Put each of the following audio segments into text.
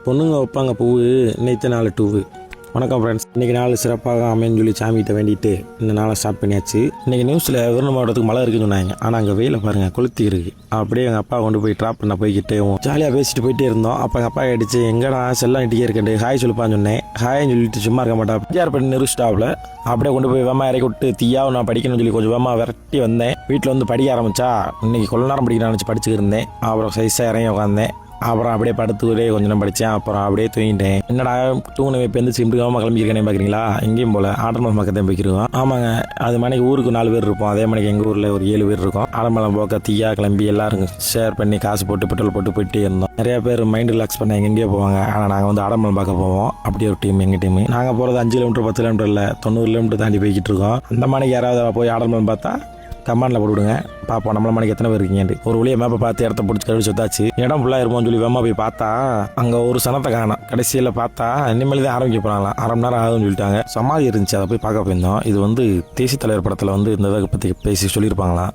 பொண்ணுங்க வைப்பாங்க பூவு, இன்னைக்கு நாள் டூவு. வணக்கம் ஃப்ரெண்ட்ஸ், இன்றைக்கி நாள் சிறப்பாக அமைன்னு சொல்லி சாமிகிட்ட வேண்டிட்டு இந்த நாளை ஸ்டார்ட் பண்ணியாச்சு. இன்றைக்கி நியூஸில் விருதுநகர் மாவட்டத்துக்கு மழை இருக்குன்னு சொன்னாங்க. ஆனால் அங்கே வெயில பாருங்கள், கொளுத்தி இருக்குது. அப்படியே எங்கள் அப்பா கொண்டு போய் ட்ராப் பண்ண போய்கிட்டு ஜாலியாக பேசிட்டு போயிட்டே இருந்தோம். அப்போ எங்கள் அப்பா அடிச்சு எங்கடா செல்லாம் இட்டியே இருக்கேன், ஹாய் சொல்லுப்பான்னு சொன்னேன். ஹாய்ன்னு சொல்லிட்டு சும்மா இருக்க மாட்டா பிஆர் பண்ணி நிறுஸ்டாவில் அப்படியே கொண்டு போய் வேமா இறக்கி விட்டு தீயாவும் நான் படிக்கணும்னு சொல்லி கொஞ்சம் வேமா விரட்டி வந்தேன். வீட்டில் வந்து படிக்க ஆரம்பித்தா இன்றைக்கி கொள்ள நேரம் படிக்கணும்னு நினச்சி படிச்சுக்கிட்டு இருந்தேன். அப்புறம் சைஸாக இறங்கி உட்காந்தேன். அப்புறம் அப்படியே படுத்துக்கிட்டே கொஞ்சம் நேரம் படித்தேன். அப்புறம் அப்படியே தூங்கிட்டேன். என்னடா தூங்கின இப்போ எந்த சிம்பிளாக கிளம்பியிருக்கேனே பார்க்குறீங்களா? எங்கேயும் போல் ஆடம்பரம் பக்கத்தையும் போய்க்கிருவோம். ஆமாங்க, அது மணிக்கு ஊருக்கு 4 பேர் இருப்போம். அதே மணிக்கு எங்கள் ஊரில் ஒரு 7 பேர் இருக்கும். ஆடம்பரம் போக்க தீயா கிளம்பி எல்லாரும் ஷேர் பண்ணி காசு போட்டு பெட்ரோல் போட்டு போயிட்டே இருந்தோம். நிறைய பேர் மைண்ட் ரிலாக்ஸ் பண்ண எங்கேயோ போவாங்க. ஆனால் நாங்கள் வந்து ஆடம்பரம் பார்க்க போவோம். அப்படி ஒரு டீம் எங்கள் டீம். நாங்கள் போகிறது 5 கிலோமீட்டர் 10 கிலோமீட்டர் இல்லை, 90 கிலோமீட்டர் தாண்டி போய்கிட்டு இருக்கோம். அந்த மணிக்கு யாராவது போய் ஆடம்பரம் பார்த்தா கமெண்டில் போட்டுவிடுங்க, பார்ப்போம் நம்மள மணிக்கு எத்தனை பேர் இருக்கீங்க. ஒரு வழியை மேப்பை பார்த்து இடத்த பிடிச்சி கழிச்சு வந்தாச்சு. இடம் ஃபுல்லாக இருப்போம்னு சொல்லி வேமா போய் பார்த்தா அங்கே ஒரு சனத்தை காணோம். கடைசியில் பார்த்தா இனிமேல் தான் ஆரம்பிக்க போகிறாங்களாம். 1/2 மணி நேரம் ஆகுதுன்னு சொல்லிட்டாங்க. சமாதி இருந்துச்சு, அதை போய் பார்க்க போயிருந்தோம். இது வந்து தேசிய தலைவர் படத்தில் வந்து இந்த இதை பற்றி பேசி சொல்லியிருப்பாங்களாம்.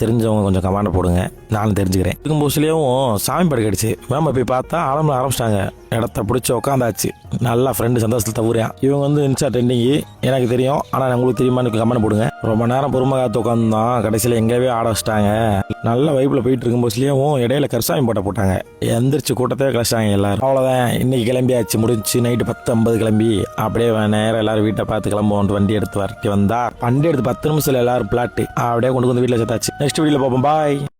தெரிஞ்சவங்க கொஞ்சம் கமாண்டை போடுங்க, நானும் தெரிஞ்சுக்கிறேன். இருக்கும்போதுலேயும் சாமி படம் கிடச்சி மேம்ப போய் பார்த்தா ஆரம்பம் ஆரம்பிச்சிட்டாங்க. இடத்த பிடிச்சி உட்காந்தாச்சு. நல்லா ஃப்ரெண்டு சந்தோஷத்தில் தவறியான். இவங்க வந்து இன்ஸ்டா ட்ரெண்டிங்கு எனக்கு தெரியும், ஆனால் உங்களுக்கு தெரியுமான்னு கமெண்ட் போடுங்க. ரொம்ப நேரம் பொறுமை காத்து உட்காந்துதான் கடைசியில் எங்கேயே ஆட வச்சிட்டாங்க. நல்ல வைப்பில் போயிட்டு இருக்கும்போதுலேயும் இடையில கருசாமி போட்டாங்க. எந்திரிச்சு கூட்டத்தையே கழிச்சிட்டாங்க எல்லாரும். அவ்வளோதான், இன்னைக்கு கிளம்பியாச்சு, முடிஞ்சு நைட்டு 10:50 கிளம்பி அப்படியே நேரம் எல்லாரும் வீட்டை பார்த்து கிளம்புவோம். வண்டி எடுத்து வரட்டி வந்தா வண்டி எடுத்து 10 நிமிஷத்தில் எல்லாரும் பிளாட்டு அப்படியே கொண்டு வந்து வீட்டில் சேர்த்தாச்சு. நெக்ஸ்ட் வீடியோவில் பார்ப்போம், பாய்.